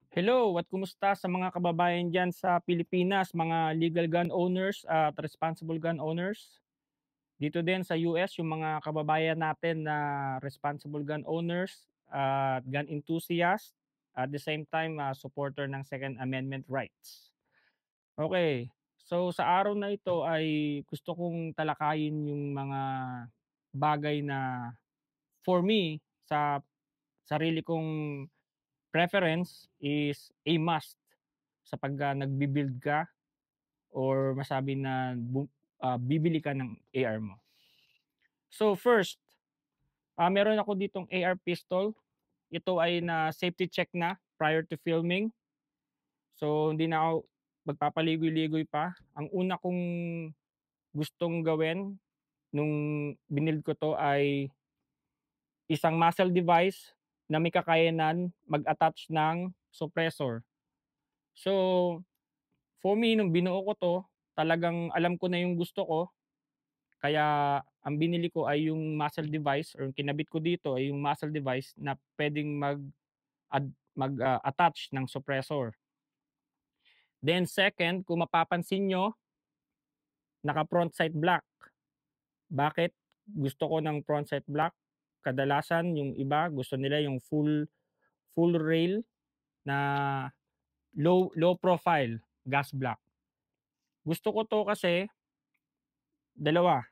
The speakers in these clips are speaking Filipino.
Hello at kumusta sa mga kababayan diyan sa Pilipinas, mga legal gun owners at responsible gun owners? Dito din sa US yung mga kababayan natin na responsible gun owners at gun enthusiast, at the same time, supporter ng Second Amendment rights. Okay, so sa araw na ito ay gusto kong talakayin yung mga bagay na for me, sa sarili kong preference is a must sa pagka nagbi-build ka or masabi na bibili ka ng AR mo. So first, meron ako ditong AR pistol. Ito ay na safety check na prior to filming. So hindi na ako magpapaligoy-ligoy pa. Ang una kong gustong gawin nung binild ko 'to ay isang muzzle device na may kakayanan mag-attach ng suppressor. So for me nung binuo ko 'to, talagang alam ko na yung gusto ko, kaya ang binili ko ay yung muzzle device or kinabit ko dito ay yung muzzle device na puwedeng attach ng suppressor. Then second, kung mapapansin niyo, naka front sight block. Bakit gusto ko ng front sight block? Kadalasan yung iba gusto nila yung full rail na low profile gas block. Gusto ko 'to kasi dalawa,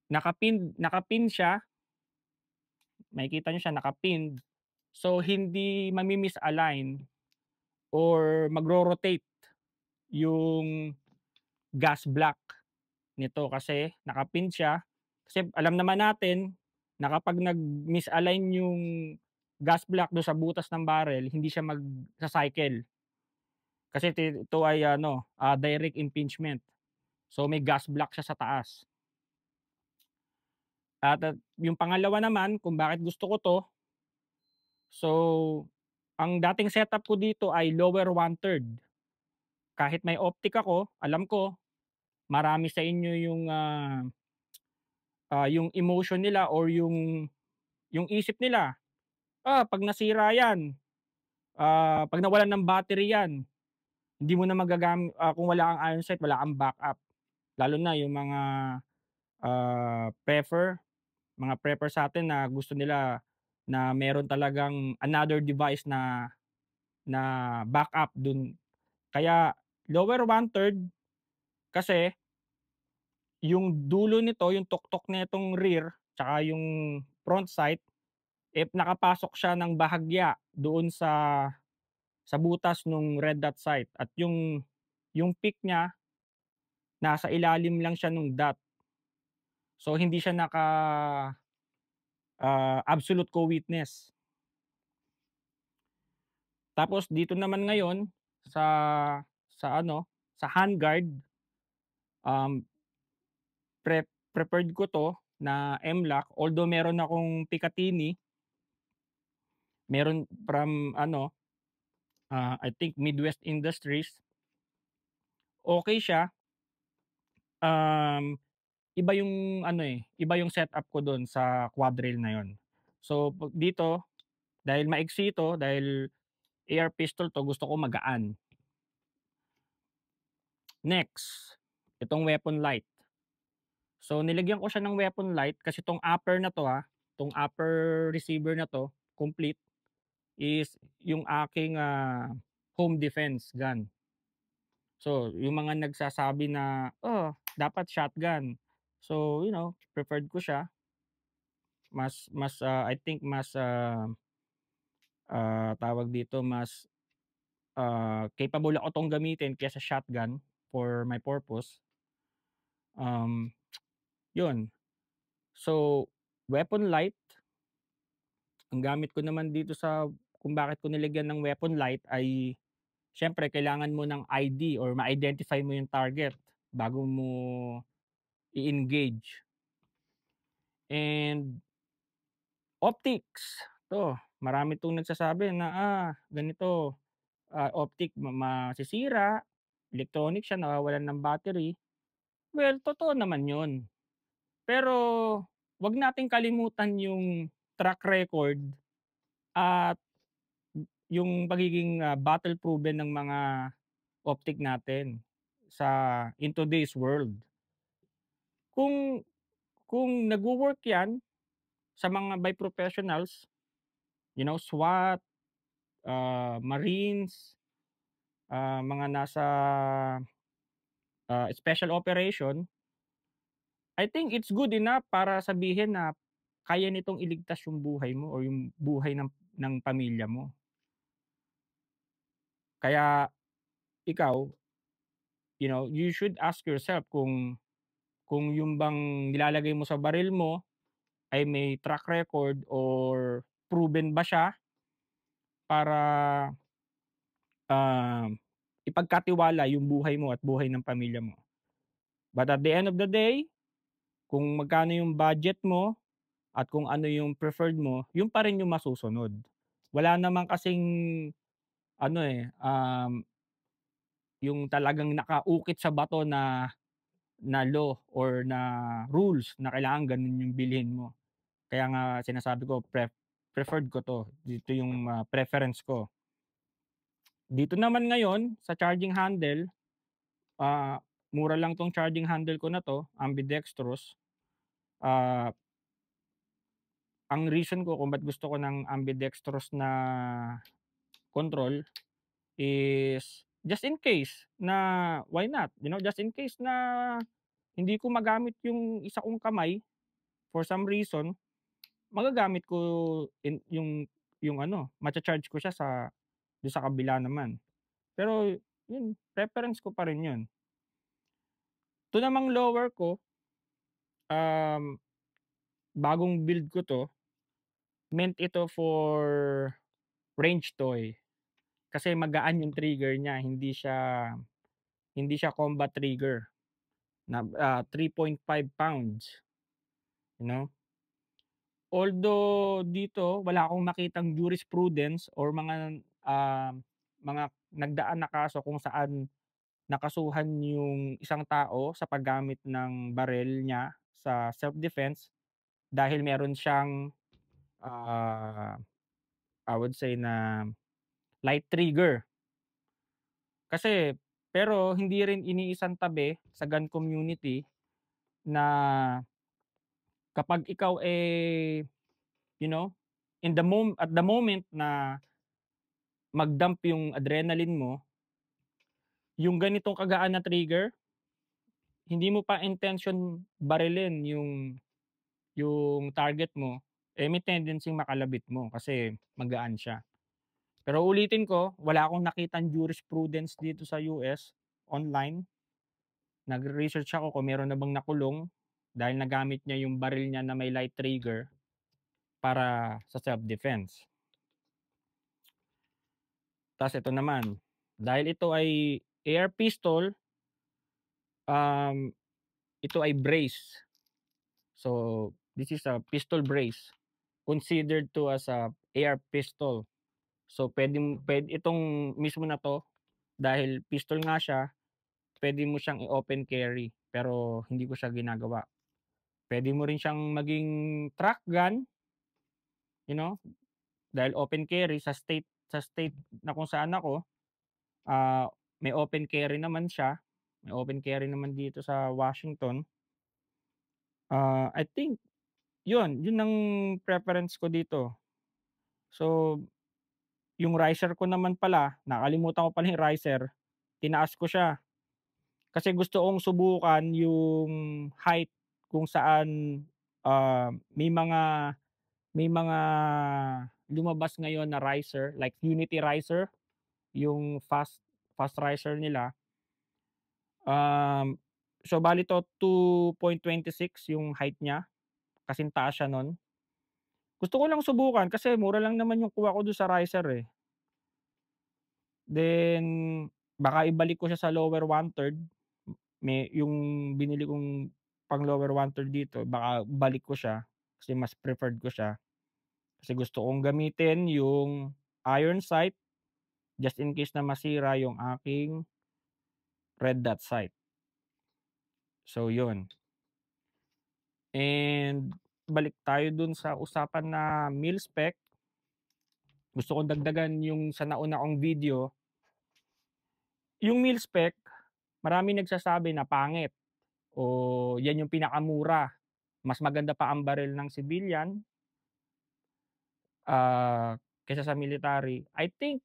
nakapin siya. Makikita niyo siya naka-pinned. So, hindi mami-misalign or magro-rotate yung gas block nito kasi naka-pin siya. Kasi alam naman natin na kapag nag-misalign yung gas block do sa butas ng barrel, hindi siya magsa-cycle. Kasi ito ay ano, direct impingement. So, may gas block siya sa taas. At yung pangalawa naman kung bakit gusto ko 'to, so, ang dating setup ko dito ay lower 1/3. Kahit may optic ako, alam ko marami sa inyo yung emotion nila or yung isip nila, 'pag nasira 'yan, 'pag nawalan ng battery 'yan, hindi mo na kung wala kang iron sight, wala kang backup." Lalo na yung mga prepper sa'tin na gusto nila na meron talagang another device na backup dun. Kaya lower 1/3 kasi yung dulo nito, yung tuktok nitong rear, tsaka yung front sight, nakapasok siya ng bahagya doon sa butas nung red dot sight at yung peak niya nasa ilalim lang siya nung dot. So hindi siya absolute co-witness. Tapos dito naman ngayon sa sa handguard, um, preferred ko 'to na M-LOK, although meron akong Picatinny, meron from ano, I think Midwest Industries, okey siya. Um, Iba yung ano, iba yung setup ko dun sa quad-rail na yun. So, dito dahil maiksi 'to, dahil AR pistol 'to, gusto ko magaan. Next, itong weapon light. So, nilagyan ko siya ng weapon light kasi 'tong upper na 'to, 'tong upper receiver na 'to, complete, is yung aking, home defense gun. So, yung mga nagsasabi na, "Oh, dapat shotgun." So, preferred ko siya. I think mas, tawag dito, mas, capable ako 'tong gamitin kaysa shotgun for my purpose. Um, 'Yun. So, weapon light, ang gamit ko naman dito kung bakit ko nilagyan ng weapon light ay siyempre kailangan mo ng ID or ma-identify mo yung target bago mo i-engage. And optics, 'to marami 'tong nagsasabi na, ganito, optic masisira, electronic siya, nawawalan ng battery. Well, totoo naman 'yun. Pero 'wag nating kalimutan yung track record at yung pagiging, battle proven ng mga optic natin sa in today's world. Kung kung nagwo-work 'yan sa mga by professionals, SWAT, Marines, mga nasa, special operation, I think it's good enough para sabihin na kaya nitong iligtas yung buhay mo o yung buhay ng pamilya mo. Kaya ikaw, you should ask yourself kung yung bang nilalagay mo sa baril mo ay may track record or proven ba siya para, um, ipagkatiwala yung buhay mo at buhay ng pamilya mo. But at the end of the day, kung magkano yung budget mo at kung ano yung preferred mo, yun pa rin yung masusunod. Wala naman kasing ano, yung talagang nakaukit sa bato na law or na rules na kailangan ganun yung bilhin mo. Kaya nga sinasabi ko preferred ko 'to, dito yung, preference ko. Dito naman ngayon sa charging handle, mura lang 'tong charging handle ko na 'to, ambidextrous. Ah, ang reason ko kung ba't gusto ko ng ambidextrous na control is just in case na why not, just in case na hindi ko magamit yung isa kong kamay for some reason, magagamit ko yung macha-charge ko siya dun sa kabila naman. Pero yun, preference ko pa rin yun. 'To namang lower ko, um, bagong build ko 'to, meant ito for range toy. Kasi magaan yung trigger niya, hindi siya combat trigger na, 3.5 pounds, you know? Although dito wala akong makitang jurisprudence or mga nagdaan na kaso kung saan nakasuhan yung isang tao sa paggamit ng baril niya sa self-defense dahil meron siyang, ah, I would say na light trigger. Kasi pero hindi rin iniisantabi sa gun community na kapag ikaw, you know, at the moment na mag-dump yung adrenaline mo, yung ganitong kagaan na trigger, hindi mo pa intention barilin yung target mo, may tendency makalabit mo kasi magaan siya. Pero ulitin ko, wala akong nakitang jurisprudence dito sa US online. Nagre-research ako kung meron na bang nakulong dahil nagamit niya yung baril niya na may light trigger para sa self-defense. Ta's ito naman, dahil ito ay AR pistol, um, ito ay brace. So, this is a pistol brace, considered to as a AR pistol. So, puwede itong mismo na 'to, dahil pistol nga siya, puwede mo siyang i-open carry, pero hindi ko siya ginagawa. Puwede mo rin siyang maging track gun, you know, dahil open carry sa state na kung saan ako, may open carry naman siya. May open carry naman dito sa Washington. I think yun ang preference ko dito. So, yung riser ko naman pala, nakalimutan ko pala yung riser, tinaas ko siya. Kasi gusto kong subukan yung height kung saan, may mga lumabas ngayon na riser, like Unity riser, yung fast riser nila. So bale 2.26 yung height niya, kasing taas siya nun. Gusto ko lang subukan kasi mura lang naman yung kuha ko dun sa riser, eh. Then baka ibalik ko siya sa lower 1/3, yung binili kong pang lower 1/3 dito baka balik ko siya kasi mas preferred ko siya. Kasi gusto kong gamitin yung iron sight just in case na masira yung aking red dot sight. So yun. And balik tayo dun sa usapan na mil spec. gusto kong dagdagan yung sa nauna kong video, yung mil spec, maraming nagsasabi na pangit o yan yung pinakamura, mas maganda pa ang baril ng civilian, ah, kaysa sa military. I think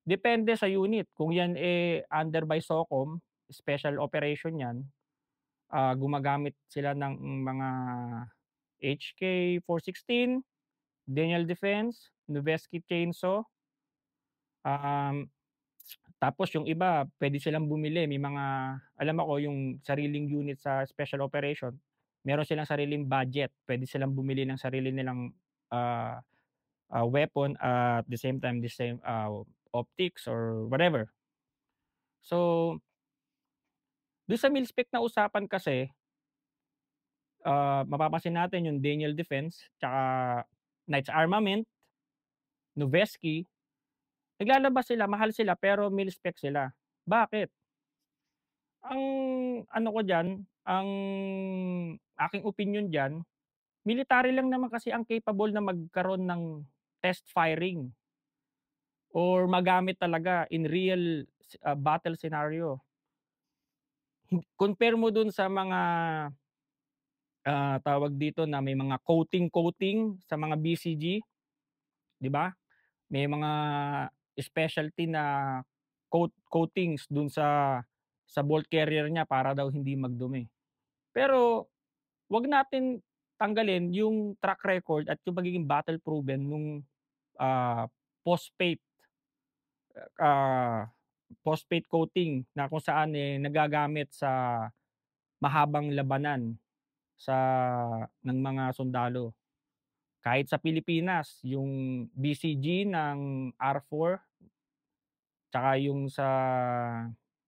depende sa unit kung yan, under by SOCOM, special operation yan, gumagamit sila ng mga HK416, Daniel Defense, Noveske Chainsaw, um, tapos yung iba puwede silang bumili, may mga alam ako yung sariling unit sa special operation, meron silang sariling budget, puwede silang bumili ng sarili nilang, ah, weapon at the same time the same, optics or whatever. So, dun sa mil-spec na usapan kasi, mapapansin natin yung Daniel Defense tsaka Knights Armament, Noveske, naglalabas sila, mahal sila pero mil-spec sila. Bakit? Ang ano ko diyan, ang aking opinyon diyan, military lang naman kasi ang capable na magkaroon ng test firing or magamit talaga in real battle scenario. Compare mo dun sa mga, tawag dito na may mga coating-coating sa mga BCG, 'di ba? May mga specialty na coatings dun sa bolt carrier niya para daw hindi magdumi. Pero 'wag natin tanggalin yung track record at yung pagiging battle proven nung, ah, phosphate, ah, phosphate coating na kung saan, nagagamit sa mahabang labanan sa ng mga sundalo. Kahit sa Pilipinas yung BCG ng R4 tsaka yung sa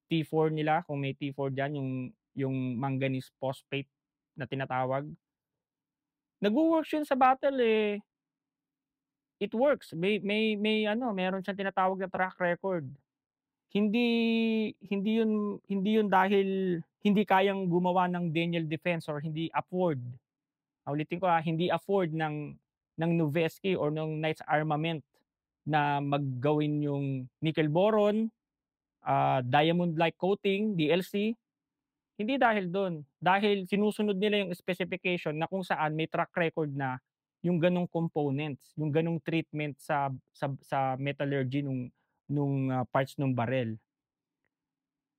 T4 nila kung may T4 diyan yung manganese phosphate na tinatawag, nagwo-works yun sa battle, it works. May ano, meron siyang tinatawag na track record. Hindi hindi yun dahil hindi kayang gumawa ng Daniel Defense or hindi afford, ulitin ko, hindi afford ng Noveske or ng Knights Armament na gawin yung nickel boron, diamond-like coating, DLC. Hindi dahil dun, dahil sinusunod nila yung specification na kung saan may track record na yung ganong components, yung ganong treatment sa metallurgy nung parts nung barel.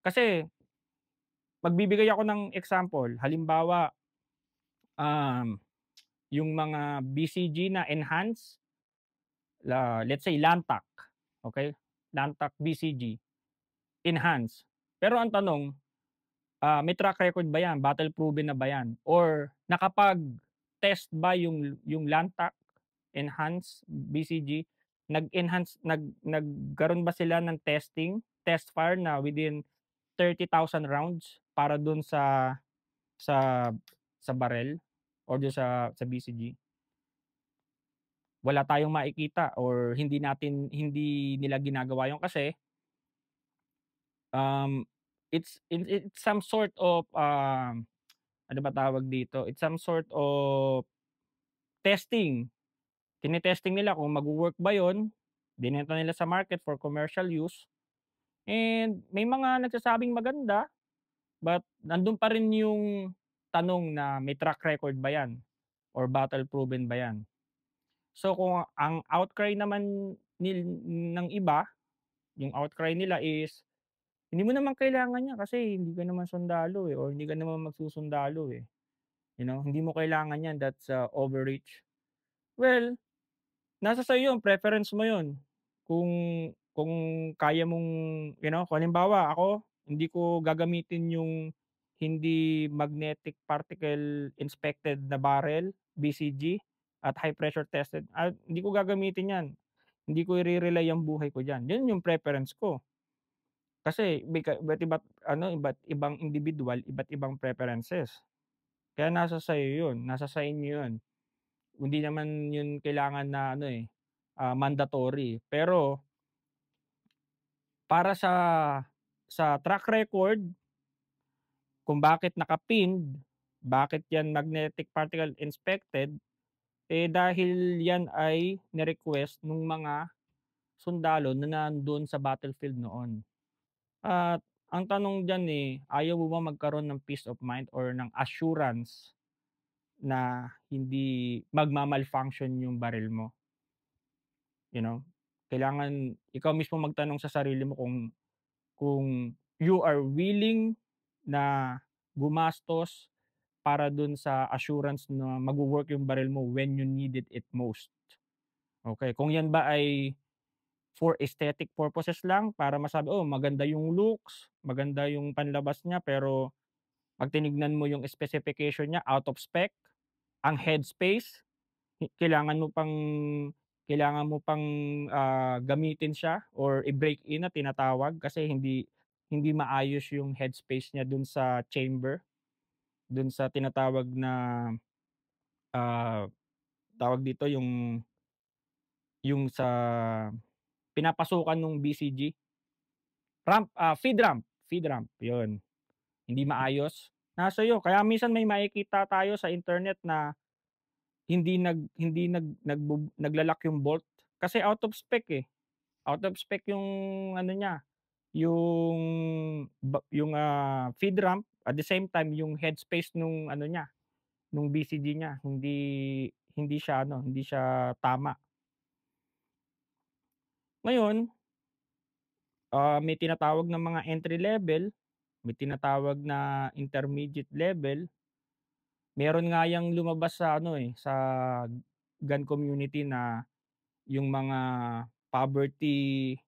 Kasi magbibigay ako ng example, halimbawa, um, yung mga BCG na enhance, let's say Lantac, okey? Lantac BCG, enhance. Pero ang tanong, may track record ba 'yan, battle proven na ba 'yan or nakapag-test ba yung Lantac enhance BCG, nag-enhance nagkaroon ba sila ng test fire na within 30,000 rounds para dun sa sa barel or dun sa BCG? Wala tayong makikita or hindi nila ginagawa yun kasi, um, it's some sort of, ano ba tawag dito, it's some sort of testing. Tine-testing nila kung magwo-work ba yun, binenta nila sa market for commercial use, and may mga nagsasabing maganda, but nandun pa rin yung tanong na may track record ba yan or battle proven ba yan? So kung ang outcry naman ng iba, yung outcry nila is, "Hindi mo naman kailangan yan kasi hindi ka naman sundalo, or hindi ka naman magsusundalo, eh. Hindi mo kailangan yan, that's, overreach." Well, nasa sa'yo yun, preference mo yun. Kung kung kaya mong, kung halimbawa ako, hindi ko gagamitin yung hindi magnetic particle inspected na barrel, BCG, at high pressure tested, hindi ko gagamitin yan. Hindi ko ire-rely ang buhay ko diyan. Yun yung preference ko. Kasi iba't iba't ano, iba't ibang individual, iba't ibang preferences. Kaya nasa sa'yo yun, nasa sa inyo yun. Hindi naman yun kailangan na ano, mandatory. Pero para sa track record kung bakit naka-pinned, bakit yan magnetic particle inspected, dahil 'yan ay ni-request nung mga sundalo na nandoon sa battlefield noon. At ang tanong diyan, ayaw mo ba magkaroon ng peace of mind or ng assurance na hindi magma-malfunction yung baril mo, you know? Kailangan ikaw mismo magtanong sa sarili mo kung you are willing na gumastos para dun sa assurance na magwo-work yung baril mo when you needed it most. Okey, kung yan ba ay for aesthetic purposes lang para masabi, "Oh, maganda yung looks, maganda yung panlabas niya," pero 'pag tinignan mo yung specification niya out of spec, ang headspace, kailangan mo pang gamitin siya or i-break in na tinatawag kasi hindi hindi maayos yung headspace niya dun sa chamber, dun sa tinatawag na, ah, tawag dito yung sa pinapasukan nung BCG, feed ramp, yun. Hindi maayos, nasa iyo. Kaya minsan may makikita tayo sa internet na hindi nagla-lock yung bolt kasi out of spec, out of spec yung ano niya, yung feed ramp, at the same time yung headspace nung ano niya, nung BCG niya hindi siya ano, hindi siya tama. Ngayon, may tinatawag na mga entry level, may tinatawag na intermediate level. Meron nga yang lumabas sa ano, sa gun community na yung mga poverty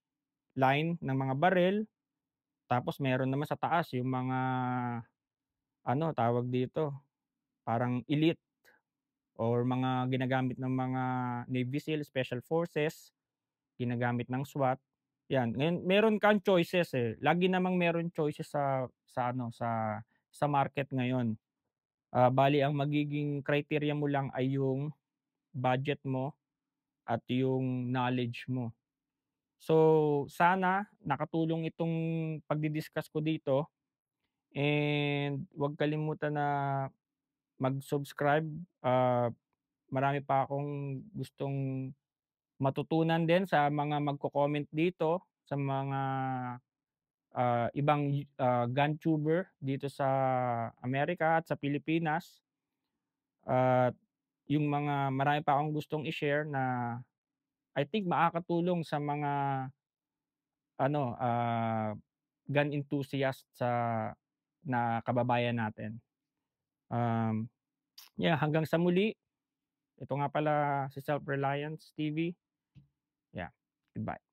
line ng mga baril, tapos meron naman sa taas yung mga ano, tawag dito, parang elite or mga ginagamit ng mga Navy SEAL, Special Forces, ginagamit ng SWAT, 'yan. Ngayon meron kang choices, lagi namang meron choices sa ano, sa market ngayon. Bale ang magiging criteria mo lang ay yung budget mo at yung knowledge mo. So, sana nakatulong itong pagdi-discuss ko dito, and 'wag kalimutan na mag-subscribe. Marami pa akong gustong matutunan din sa mga magko-comment dito, sa mga, ibang gun tuber dito sa Amerika at sa Pilipinas. At yung mga marami pa akong gustong i-share na I think makakatulong sa mga ano, gun enthusiast na kababayan natin. Um, yeah, hanggang sa muli. Ito nga pala si Self Reliance TV. Yeah, goodbye.